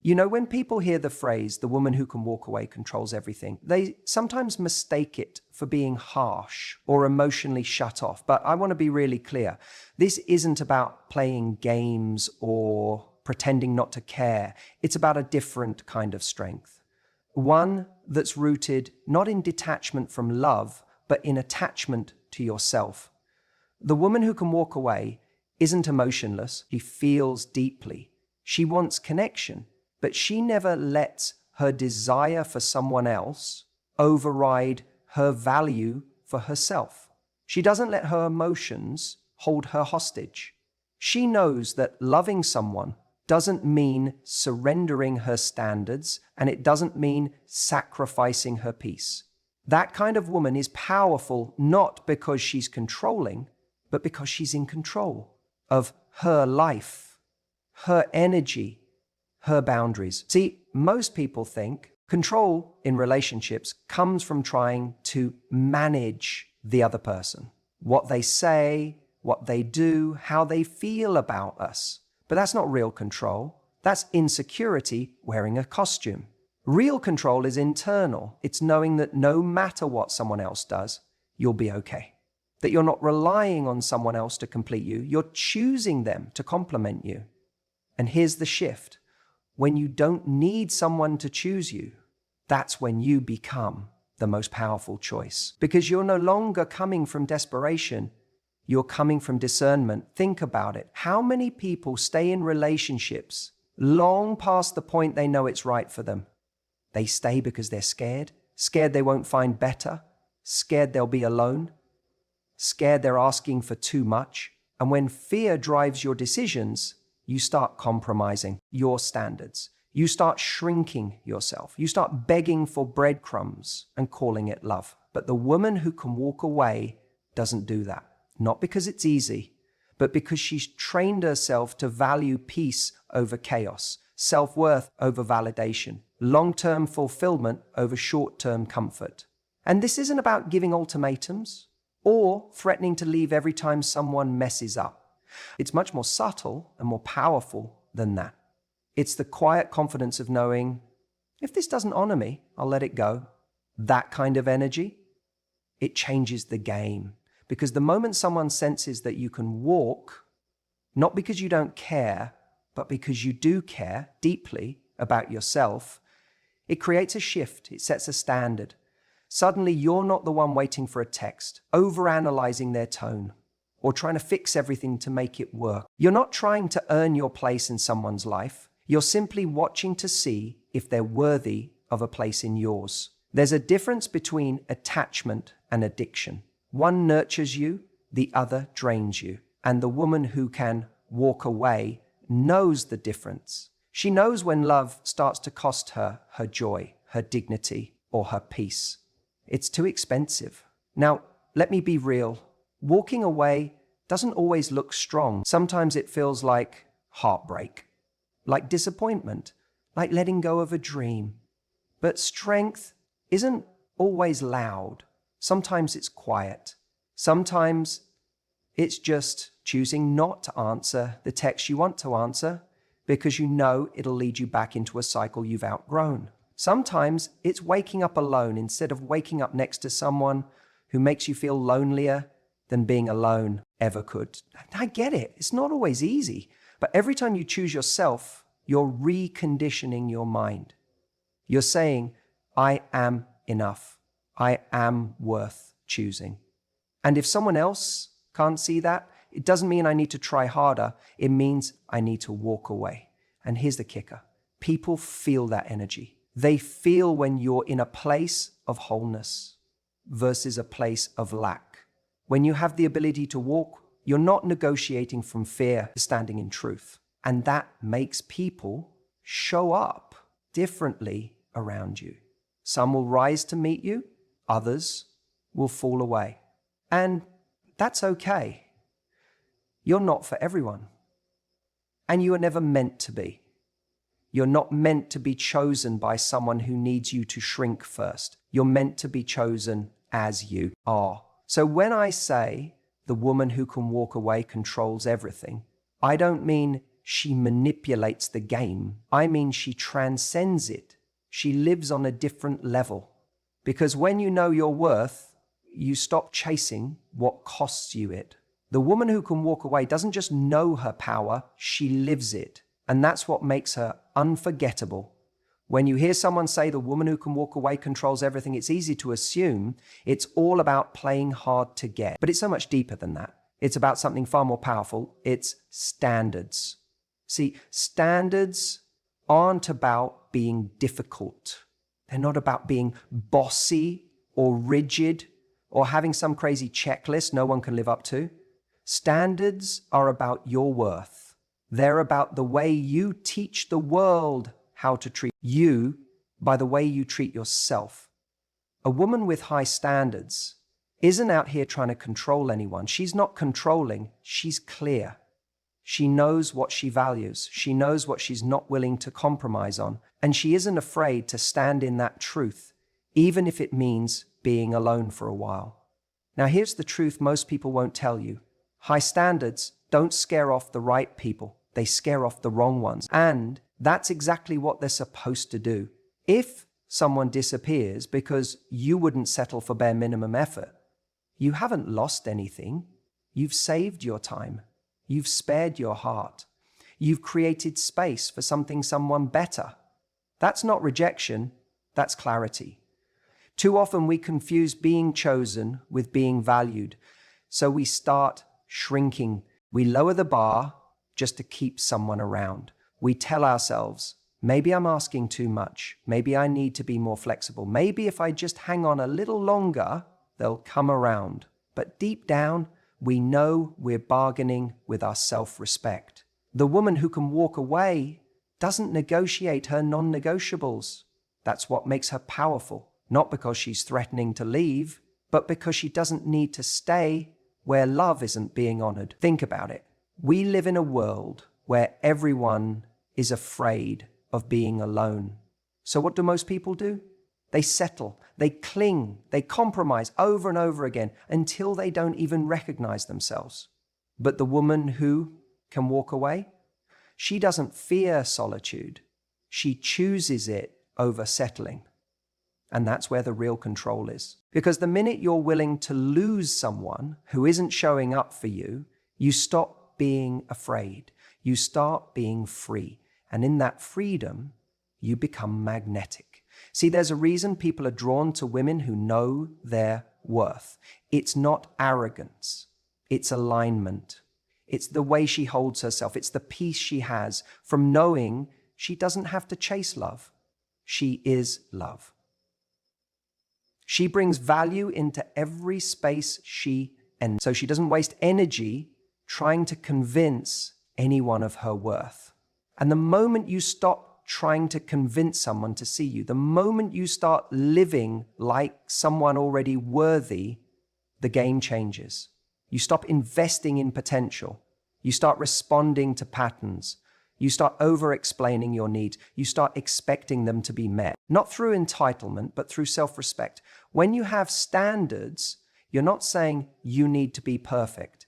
You know, when people hear the phrase, the woman who can walk away controls everything, they sometimes mistake it for being harsh or emotionally shut off. But I want to be really clear. This isn't about playing games or pretending not to care. It's about a different kind of strength. One that's rooted not in detachment from love, but in attachment to yourself. The woman who can walk away isn't emotionless. She feels deeply. She wants connection, but she never lets her desire for someone else override her value for herself. She doesn't let her emotions hold her hostage. She knows that loving someone doesn't mean surrendering her standards, and it doesn't mean sacrificing her peace. That kind of woman is powerful not because she's controlling, but because she's in control of her life, her energy, her boundaries. See, most people think control in relationships comes from trying to manage the other person, what they say, what they do, how they feel about us. But that's not real control. That's insecurity wearing a costume. Real control is internal. It's knowing that no matter what someone else does, you'll be okay. That you're not relying on someone else to complete you. You're choosing them to complement you. And here's the shift. When you don't need someone to choose you, that's when you become the most powerful choice. Because you're no longer coming from desperation. You're coming from discernment. Think about it. How many people stay in relationships long past the point they know it's right for them? They stay because they're scared they won't find better, scared they'll be alone, scared they're asking for too much. And when fear drives your decisions, you start compromising your standards. You start shrinking yourself. You start begging for breadcrumbs and calling it love. But the woman who can walk away doesn't do that. Not because it's easy, but because she's trained herself to value peace over chaos, self-worth over validation, long-term fulfillment over short-term comfort. And this isn't about giving ultimatums or threatening to leave every time someone messes up. It's much more subtle and more powerful than that. It's the quiet confidence of knowing, if this doesn't honor me, I'll let it go. That kind of energy, it changes the game. Because the moment someone senses that you can walk, not because you don't care, but because you do care deeply about yourself, it creates a shift. It sets a standard. Suddenly, you're not the one waiting for a text, overanalyzing their tone, or trying to fix everything to make it work. You're not trying to earn your place in someone's life. You're simply watching to see if they're worthy of a place in yours. There's a difference between attachment and addiction. One nurtures you, the other drains you. And the woman who can walk away knows the difference. She knows when love starts to cost her her joy, her dignity, or her peace. It's too expensive. Now, let me be real. Walking away doesn't always look strong. Sometimes it feels like heartbreak, like disappointment, like letting go of a dream. But strength isn't always loud. Sometimes it's quiet. Sometimes it's just choosing not to answer the text you want to answer because you know it'll lead you back into a cycle you've outgrown. Sometimes it's waking up alone instead of waking up next to someone who makes you feel lonelier than being alone ever could. I get it. It's not always easy. But every time you choose yourself, you're reconditioning your mind. You're saying, I am enough. I am worth choosing. And if someone else can't see that, it doesn't mean I need to try harder. It means I need to walk away. And here's the kicker. People feel that energy. They feel when you're in a place of wholeness versus a place of lack. When you have the ability to walk, you're not negotiating from fear, standing in truth. And that makes people show up differently around you. Some will rise to meet you. Others will fall away. And that's okay. You're not for everyone. And you are never meant to be. You're not meant to be chosen by someone who needs you to shrink first. You're meant to be chosen as you are. So when I say the woman who can walk away controls everything, I don't mean she manipulates the game. I mean, she transcends it. She lives on a different level. Because when you know your worth, you stop chasing what costs you it. The woman who can walk away doesn't just know her power, she lives it. And that's what makes her unforgettable. When you hear someone say the woman who can walk away controls everything, it's easy to assume it's all about playing hard to get. But it's so much deeper than that. It's about something far more powerful. It's standards. See, standards aren't about being difficult. They're not about being bossy or rigid or having some crazy checklist no one can live up to. Standards are about your worth. They're about the way you teach the world how to treat you by the way you treat yourself. A woman with high standards isn't out here trying to control anyone. She's not controlling, she's clear. She knows what she values. She knows what she's not willing to compromise on. And she isn't afraid to stand in that truth, even if it means being alone for a while. Now, here's the truth most people won't tell you. High standards don't scare off the right people. They scare off the wrong ones. And that's exactly what they're supposed to do. If someone disappears because you wouldn't settle for bare minimum effort, you haven't lost anything. You've saved your time. You've spared your heart. You've created space for someone better. That's not rejection, that's clarity. Too often we confuse being chosen with being valued. So we start shrinking. We lower the bar just to keep someone around. We tell ourselves, maybe I'm asking too much. Maybe I need to be more flexible. Maybe if I just hang on a little longer, they'll come around. But deep down, we know we're bargaining with our self-respect. The woman who can walk away doesn't negotiate her non-negotiables. That's what makes her powerful, not because she's threatening to leave, but because she doesn't need to stay where love isn't being honored. Think about it. We live in a world where everyone is afraid of being alone. So what do most people do? They settle, they cling, they compromise over and over again until they don't even recognize themselves. But the woman who can walk away, she doesn't fear solitude. She chooses it over settling. And that's where the real control is. Because the minute you're willing to lose someone who isn't showing up for you, you stop being afraid. You start being free. And in that freedom, you become magnetic. See, there's a reason people are drawn to women who know their worth. It's not arrogance. It's alignment. It's the way she holds herself. It's the peace she has from knowing she doesn't have to chase love. She is love. She brings value into every space she enters. So she doesn't waste energy trying to convince anyone of her worth. And the moment you stop trying to convince someone to see you, the moment you start living like someone already worthy, the game changes. You stop investing in potential. You start responding to patterns. You start over-explaining your needs. You start expecting them to be met. Not through entitlement, but through self-respect. When you have standards, you're not saying you need to be perfect.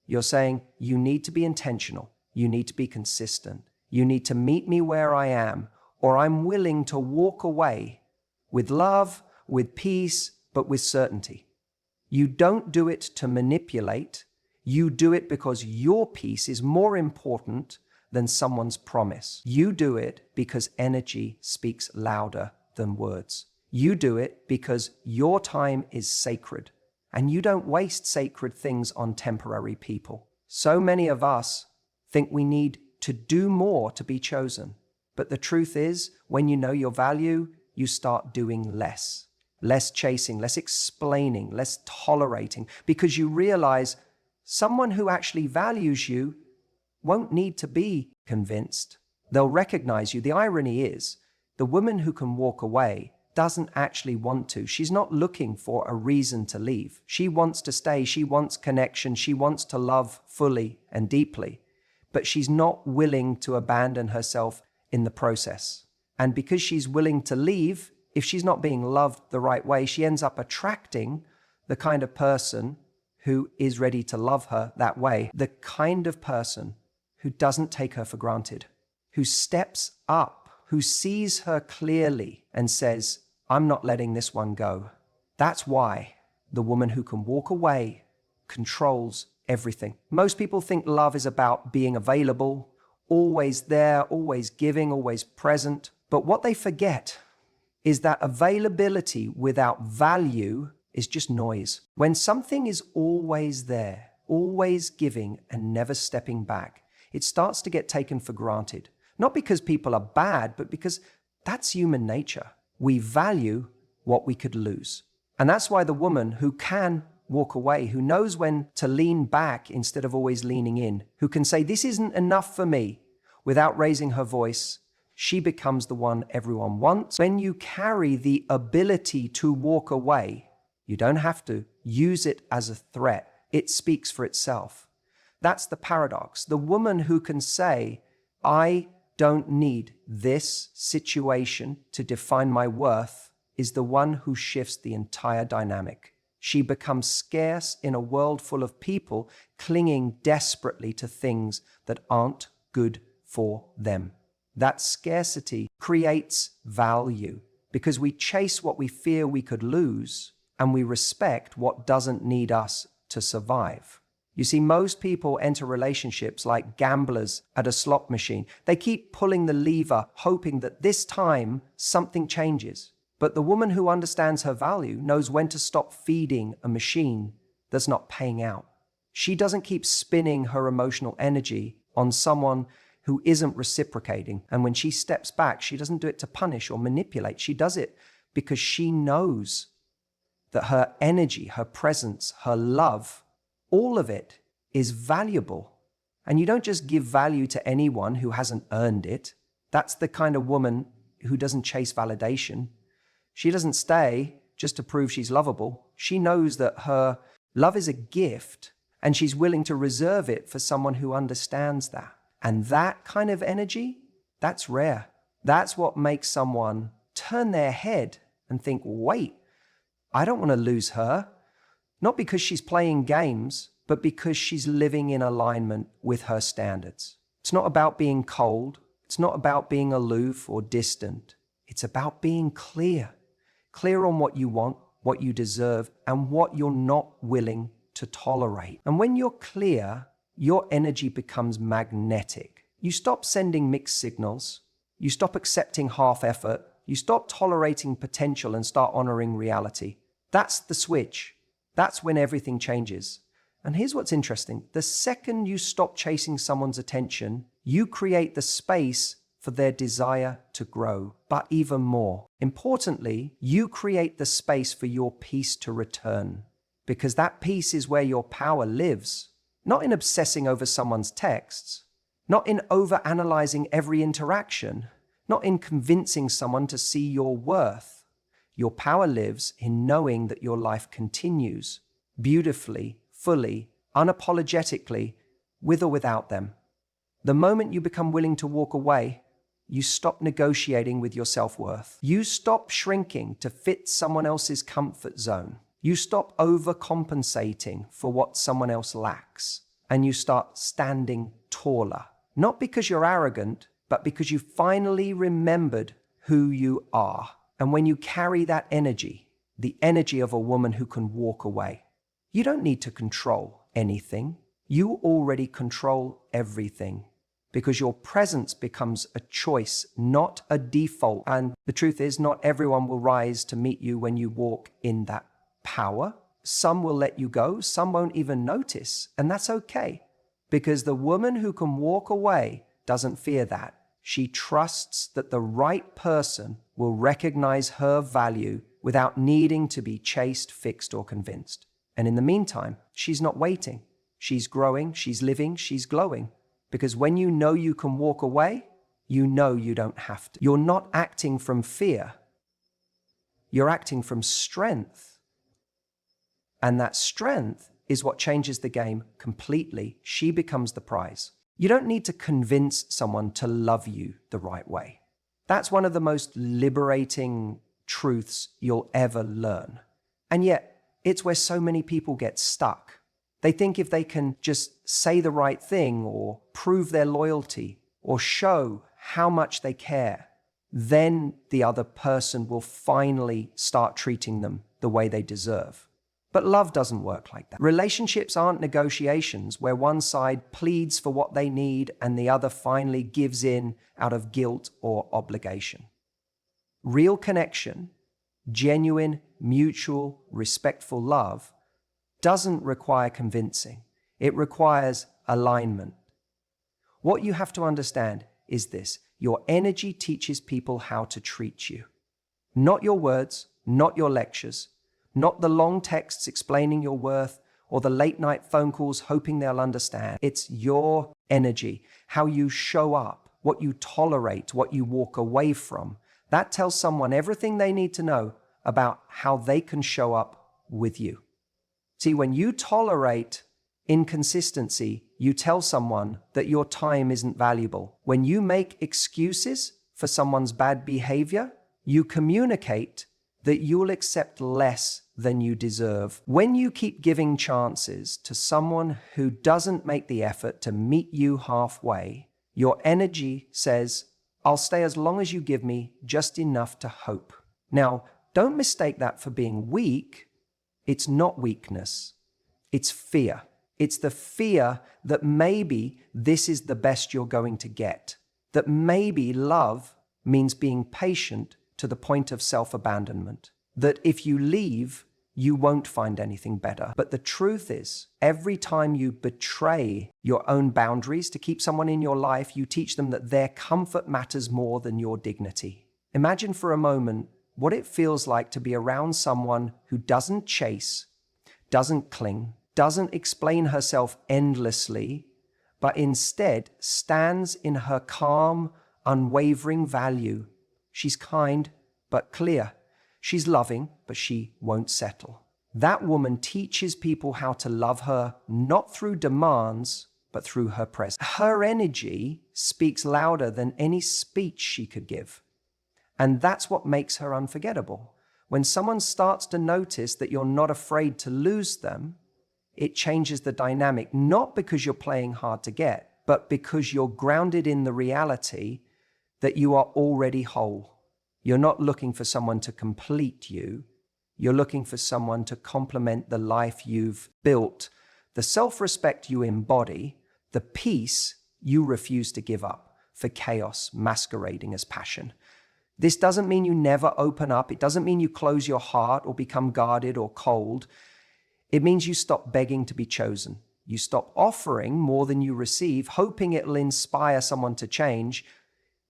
You're saying you need to be intentional. You need to be consistent. You need to meet me where I am, or I'm willing to walk away with love, with peace, but with certainty. You don't do it to manipulate. You do it because your peace is more important than someone's promise. You do it because energy speaks louder than words. You do it because your time is sacred, and you don't waste sacred things on temporary people. So many of us think we need to do more to be chosen. But the truth is, when you know your value, you start doing less. Less chasing, less explaining, less tolerating, because you realize someone who actually values you won't need to be convinced. They'll recognize you. The irony is, the woman who can walk away doesn't actually want to. She's not looking for a reason to leave. She wants to stay. She wants connection. She wants to love fully and deeply. But she's not willing to abandon herself in the process. And because she's willing to leave, if she's not being loved the right way, she ends up attracting the kind of person who is ready to love her that way. The kind of person who doesn't take her for granted, who steps up, who sees her clearly and says, I'm not letting this one go. That's why the woman who can walk away controls everything. Most people think love is about being available, always there, always giving, always present. But what they forget is that availability without value is just noise. When something is always there, always giving and never stepping back, it starts to get taken for granted. Not because people are bad, but because that's human nature. We value what we could lose. And that's why the woman who can walk away, who knows when to lean back instead of always leaning in, who can say, this isn't enough for me, without raising her voice, she becomes the one everyone wants. When you carry the ability to walk away, you don't have to use it as a threat. It speaks for itself. That's the paradox. The woman who can say, I don't need this situation to define my worth, is the one who shifts the entire dynamic. She becomes scarce in a world full of people clinging desperately to things that aren't good for them. That scarcity creates value because we chase what we fear we could lose and we respect what doesn't need us to survive. You see, most people enter relationships like gamblers at a slot machine. They keep pulling the lever, hoping that this time something changes. But the woman who understands her value knows when to stop feeding a machine that's not paying out. She doesn't keep spinning her emotional energy on someone who isn't reciprocating. And when she steps back, she doesn't do it to punish or manipulate. She does it because she knows that her energy, her presence, her love, all of it is valuable. And you don't just give value to anyone who hasn't earned it. That's the kind of woman who doesn't chase validation. She doesn't stay just to prove she's lovable. She knows that her love is a gift and she's willing to reserve it for someone who understands that. And that kind of energy, that's rare. That's what makes someone turn their head and think, wait, I don't want to lose her. Not because she's playing games, but because she's living in alignment with her standards. It's not about being cold. It's not about being aloof or distant. It's about being clear. Clear on what you want, what you deserve, and what you're not willing to tolerate. And when you're clear, your energy becomes magnetic. You stop sending mixed signals. You stop accepting half effort. You stop tolerating potential and start honoring reality. That's the switch. That's when everything changes. And here's what's interesting. The second you stop chasing someone's attention, you create the space for their desire to grow. But even more importantly, you create the space for your peace to return. Because that peace is where your power lives. Not in obsessing over someone's texts, not in overanalyzing every interaction, not in convincing someone to see your worth. Your power lives in knowing that your life continues beautifully, fully, unapologetically, with or without them. The moment you become willing to walk away, you stop negotiating with your self-worth. You stop shrinking to fit someone else's comfort zone. You stop overcompensating for what someone else lacks, and you start standing taller. Not because you're arrogant, but because you finally remembered who you are. And when you carry that energy, the energy of a woman who can walk away, you don't need to control anything. You already control everything because your presence becomes a choice, not a default. And the truth is, not everyone will rise to meet you when you walk in that power. Some will let you go, some won't even notice, and that's okay. Because the woman who can walk away doesn't fear that. She trusts that the right person will recognize her value without needing to be chased, fixed, or convinced. And in the meantime, she's not waiting. She's growing, she's living, she's glowing. Because when you know you can walk away, you know you don't have to. You're not acting from fear. You're acting from strength. And that strength is what changes the game completely. She becomes the prize. You don't need to convince someone to love you the right way. That's one of the most liberating truths you'll ever learn. And yet, it's where so many people get stuck. They think if they can just say the right thing or prove their loyalty or show how much they care, then the other person will finally start treating them the way they deserve. But love doesn't work like that. Relationships aren't negotiations where one side pleads for what they need and the other finally gives in out of guilt or obligation. Real connection, genuine, mutual, respectful love doesn't require convincing. It requires alignment. What you have to understand is this: your energy teaches people how to treat you. Not your words, not your lectures, not the long texts explaining your worth or the late night phone calls hoping they'll understand. It's your energy, how you show up, what you tolerate, what you walk away from. That tells someone everything they need to know about how they can show up with you. See, when you tolerate inconsistency, you tell someone that your time isn't valuable. When you make excuses for someone's bad behavior, you communicate that you'll accept less than you deserve. When you keep giving chances to someone who doesn't make the effort to meet you halfway, your energy says, I'll stay as long as you give me just enough to hope. Now, don't mistake that for being weak. It's not weakness. It's fear. It's the fear that maybe this is the best you're going to get. That maybe love means being patient to the point of self-abandonment. That if you leave, you won't find anything better. But the truth is, every time you betray your own boundaries to keep someone in your life, you teach them that their comfort matters more than your dignity. Imagine for a moment what it feels like to be around someone who doesn't chase, doesn't cling, doesn't explain herself endlessly, but instead stands in her calm, unwavering value. She's kind, but clear. She's loving, but she won't settle. That woman teaches people how to love her, not through demands, but through her presence. Her energy speaks louder than any speech she could give. And that's what makes her unforgettable. When someone starts to notice that you're not afraid to lose them, it changes the dynamic, not because you're playing hard to get, but because you're grounded in the reality that you are already whole. You're not looking for someone to complete you. You're looking for someone to complement the life you've built, the self-respect you embody, the peace you refuse to give up for chaos masquerading as passion. This doesn't mean you never open up. It doesn't mean you close your heart or become guarded or cold. It means you stop begging to be chosen. You stop offering more than you receive, hoping it'll inspire someone to change.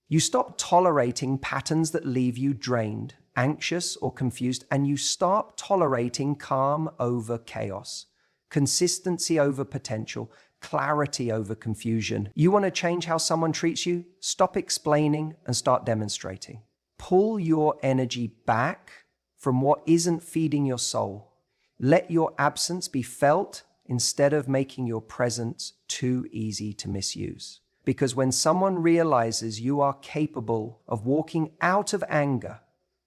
You stop tolerating patterns that leave you drained, anxious, or confused, and you start tolerating calm over chaos, consistency over potential, clarity over confusion. You want to change how someone treats you? Stop explaining and start demonstrating. Pull your energy back from what isn't feeding your soul. Let your absence be felt instead of making your presence too easy to misuse. Because when someone realizes you are capable of walking out of anger,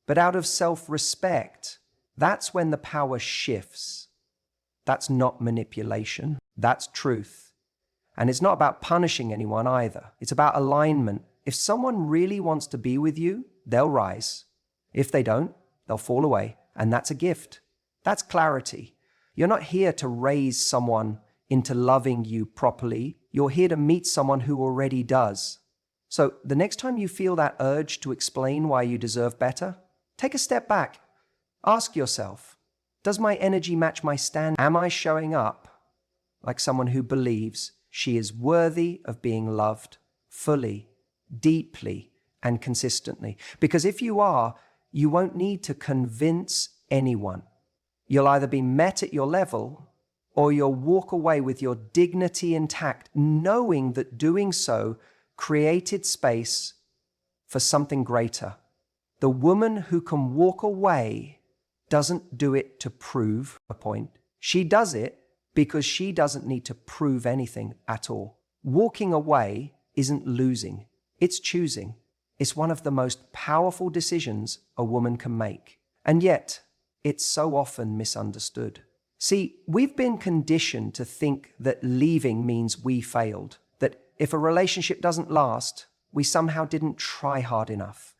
but out of self-respect, that's when the power shifts. That's not manipulation, that's truth. And it's not about punishing anyone either. It's about alignment. If someone really wants to be with you, they'll rise. If they don't, they'll fall away. And that's a gift. That's clarity. You're not here to raise someone into loving you properly. You're here to meet someone who already does. So the next time you feel that urge to explain why you deserve better, take a step back. Ask yourself, does my energy match my standard? Am I showing up like someone who believes she is worthy of being loved fully, deeply, and consistently? Because if you are, you won't need to convince anyone. You'll either be met at your level or you'll walk away with your dignity intact, knowing that doing so created space for something greater. The woman who can walk away doesn't do it to prove a point. She does it because she doesn't need to prove anything at all. Walking away isn't losing, it's choosing. It's one of the most powerful decisions a woman can make. And yet, it's so often misunderstood. See, we've been conditioned to think that leaving means we failed, that if a relationship doesn't last, we somehow didn't try hard enough.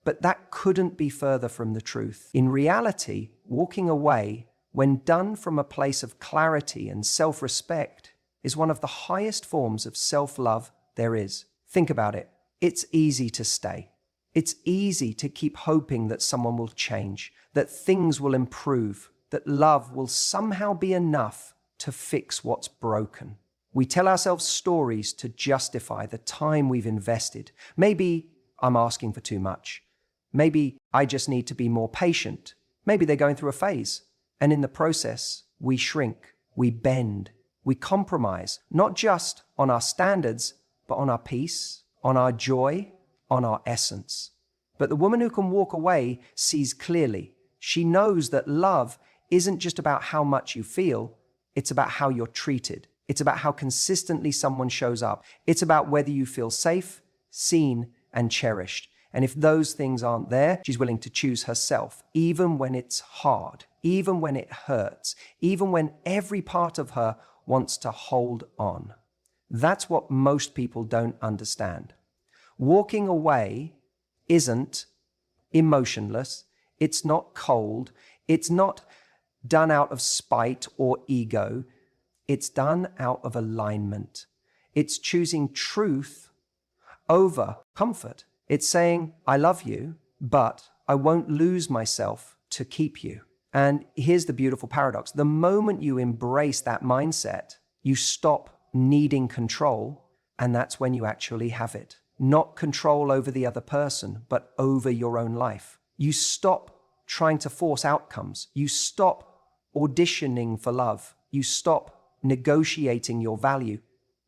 But that couldn't be further from the truth. In reality, walking away, when done from a place of clarity and self-respect, is one of the highest forms of self-love there is. Think about it. It's easy to stay. It's easy to keep hoping that someone will change, that things will improve, that love will somehow be enough to fix what's broken. We tell ourselves stories to justify the time we've invested. Maybe I'm asking for too much. Maybe I just need to be more patient. Maybe they're going through a phase. And in the process, we shrink, we bend, we compromise, not just on our standards, but on our peace, on our joy, on our essence. But the woman who can walk away sees clearly. She knows that love isn't just about how much you feel, it's about how you're treated. It's about how consistently someone shows up. It's about whether you feel safe, seen, and cherished. And if those things aren't there, she's willing to choose herself, even when it's hard, even when it hurts, even when every part of her wants to hold on. That's what most people don't understand. Walking away isn't emotionless. It's not cold. It's not done out of spite or ego. It's done out of alignment. It's choosing truth over comfort. It's saying, I love you, but I won't lose myself to keep you. And here's the beautiful paradox. The moment you embrace that mindset, you stop needing control, and that's when you actually have it. Not control over the other person, but over your own life. You stop trying to force outcomes. You stop auditioning for love. You stop negotiating your value.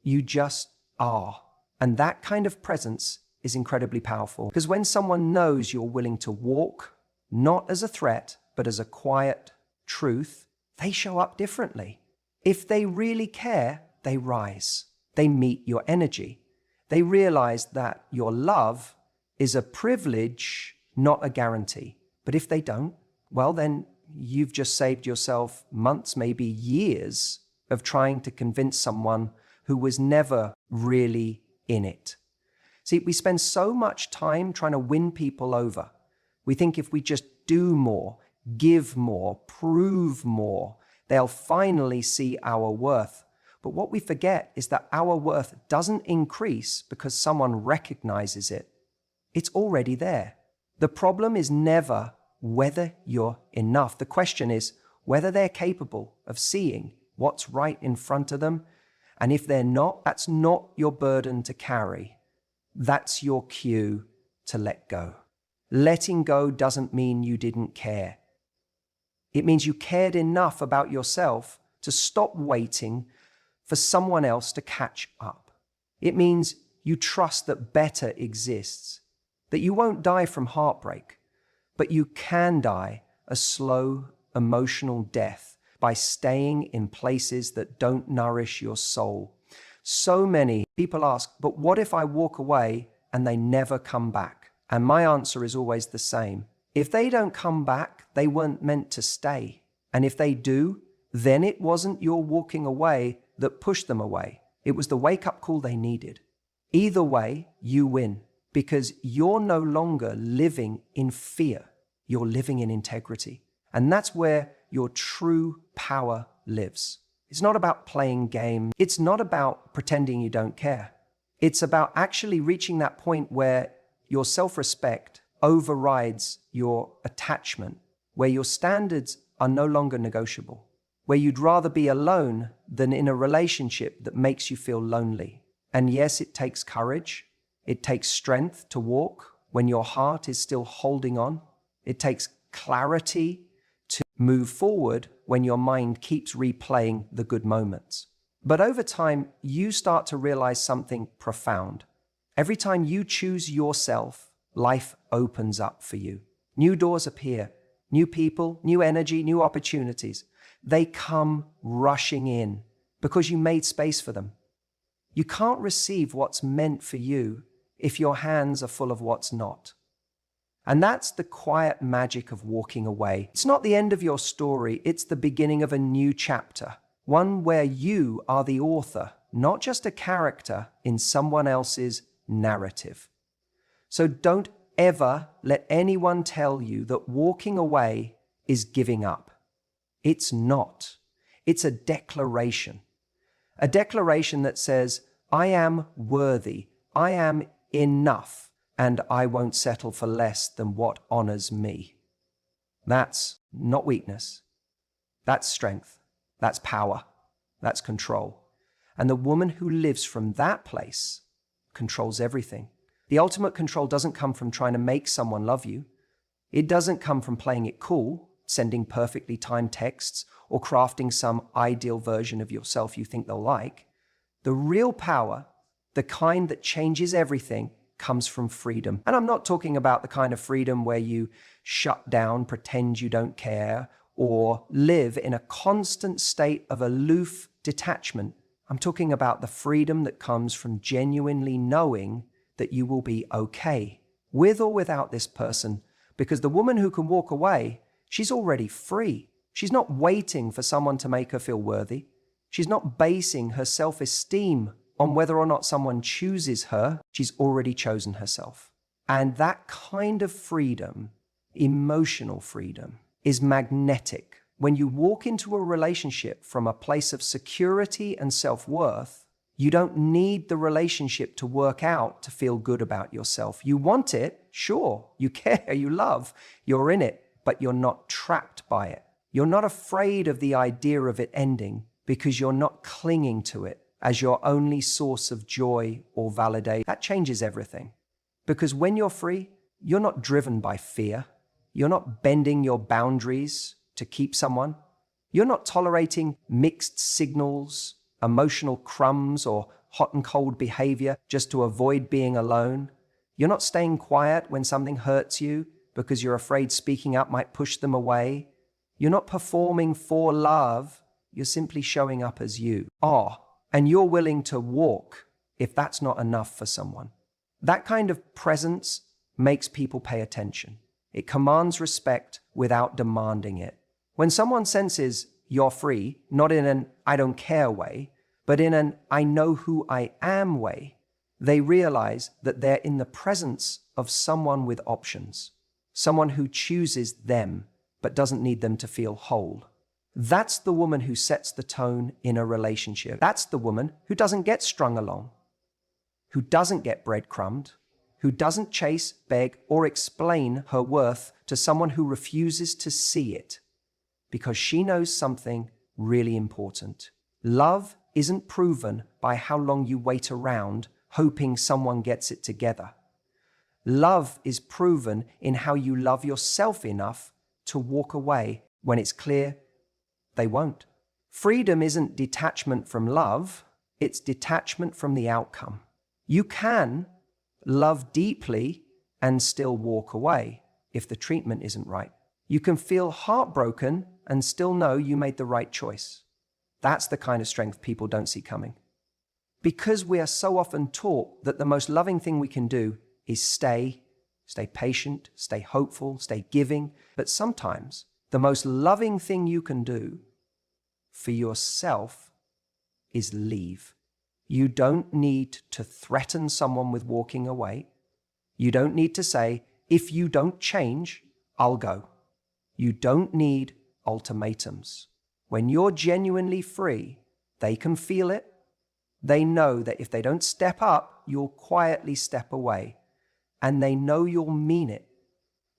You just are. And that kind of presence is incredibly powerful, because when someone knows you're willing to walk, not as a threat, but as a quiet truth, they show up differently. If they really care, they rise. They meet your energy. They realize that your love is a privilege, not a guarantee. But if they don't, well, then you've just saved yourself months, maybe years of trying to convince someone who was never really in it. See, we spend so much time trying to win people over. We think if we just do more, give more, prove more, they'll finally see our worth. But what we forget is that our worth doesn't increase because someone recognizes it. It's already there. The problem is never whether you're enough. The question is whether they're capable of seeing what's right in front of them. And if they're not, that's not your burden to carry. That's your cue to let go. Letting go doesn't mean you didn't care. It means you cared enough about yourself to stop waiting for someone else to catch up. It means you trust that better exists, that you won't die from heartbreak, but you can die a slow, emotional death by staying in places that don't nourish your soul. So many people ask, but what if I walk away and they never come back? And my answer is always the same. If they don't come back, they weren't meant to stay. And if they do, then it wasn't your walking away that pushed them away. It was the wake-up call they needed. Either way, you win, because you're no longer living in fear. You're living in integrity. And that's where your true power lives. It's not about playing games. It's not about pretending you don't care. It's about actually reaching that point where your self-respect overrides your attachment, where your standards are no longer negotiable, where you'd rather be alone than in a relationship that makes you feel lonely. And yes, it takes courage. It takes strength to walk when your heart is still holding on. It takes clarity to move forward when your mind keeps replaying the good moments. But over time, you start to realize something profound. Every time you choose yourself, life opens up for you. New doors appear, new people, new energy, new opportunities. They come rushing in because you made space for them. You can't receive what's meant for you if your hands are full of what's not. And that's the quiet magic of walking away. It's not the end of your story, it's the beginning of a new chapter, one where you are the author, not just a character in someone else's narrative. So don't ever let anyone tell you that walking away is giving up. It's not. It's a declaration. A declaration that says, I am worthy, I am enough, and I won't settle for less than what honors me. That's not weakness. That's strength. That's power. That's control. And the woman who lives from that place controls everything. The ultimate control doesn't come from trying to make someone love you. It doesn't come from playing it cool, sending perfectly timed texts, or crafting some ideal version of yourself you think they'll like. The real power, the kind that changes everything, comes from freedom. And I'm not talking about the kind of freedom where you shut down, pretend you don't care, or live in a constant state of aloof detachment. I'm talking about the freedom that comes from genuinely knowing that you will be okay, with or without this person, because the woman who can walk away, she's already free. She's not waiting for someone to make her feel worthy. She's not basing her self-esteem on whether or not someone chooses her. She's already chosen herself. And that kind of freedom, emotional freedom, is magnetic. When you walk into a relationship from a place of security and self-worth, you don't need the relationship to work out to feel good about yourself. You want it, sure. You care, you love, you're in it, but you're not trapped by it. You're not afraid of the idea of it ending because you're not clinging to it as your only source of joy or validation. That changes everything. Because when you're free, you're not driven by fear. You're not bending your boundaries to keep someone. You're not tolerating mixed signals, emotional crumbs, or hot and cold behavior just to avoid being alone. You're not staying quiet when something hurts you because you're afraid speaking up might push them away. You're not performing for love. You're simply showing up as you are. And you're willing to walk if that's not enough for someone. That kind of presence makes people pay attention. It commands respect without demanding it. When someone senses you're free, not in an I don't care way, but in an I know who I am way, they realize that they're in the presence of someone with options, someone who chooses them but doesn't need them to feel whole. That's the woman who sets the tone in a relationship. That's the woman who doesn't get strung along, who doesn't get breadcrumbed, who doesn't chase, beg, or explain her worth to someone who refuses to see it, because she knows something really important. Love isn't proven by how long you wait around hoping someone gets it together. Love is proven in how you love yourself enough to walk away when it's clear they won't. Freedom isn't detachment from love, it's detachment from the outcome. You can love deeply and still walk away if the treatment isn't right. You can feel heartbroken and still know you made the right choice. That's the kind of strength people don't see coming. Because we are so often taught that the most loving thing we can do is stay patient, stay hopeful, stay giving. But sometimes the most loving thing you can do for yourself is leave. You don't need to threaten someone with walking away. You don't need to say, if you don't change, I'll go. You don't need ultimatums. When you're genuinely free, they can feel it. They know that if they don't step up, you'll quietly step away. And they know you'll mean it.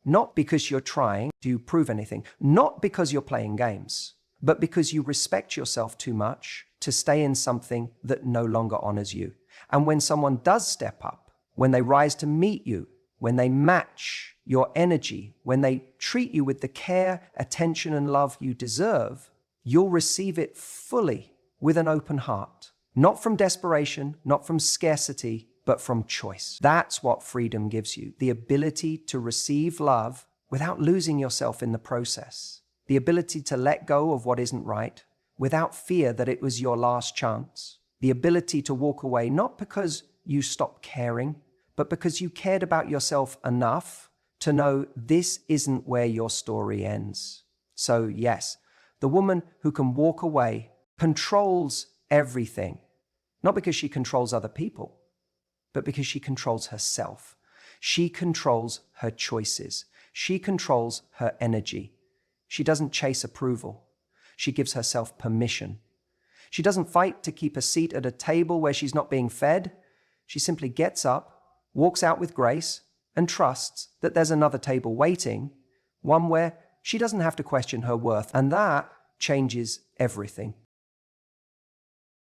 Not because you're trying to prove anything, not because you're playing games, but because you respect yourself too much to stay in something that no longer honors you. And when someone does step up, when they rise to meet you, when they match your energy, when they treat you with the care, attention, and love you deserve, you'll receive it fully with an open heart. Not from desperation, not from scarcity, but from choice. That's what freedom gives you. The ability to receive love without losing yourself in the process. The ability to let go of what isn't right without fear that it was your last chance. The ability to walk away not because you stopped caring, but because you cared about yourself enough to know this isn't where your story ends. So yes, the woman who can walk away controls everything, not because she controls other people, but because she controls herself. She controls her choices. She controls her energy. She doesn't chase approval. She gives herself permission. She doesn't fight to keep a seat at a table where she's not being fed. She simply gets up, walks out with grace, and trusts that there's another table waiting, one where she doesn't have to question her worth. And that changes everything.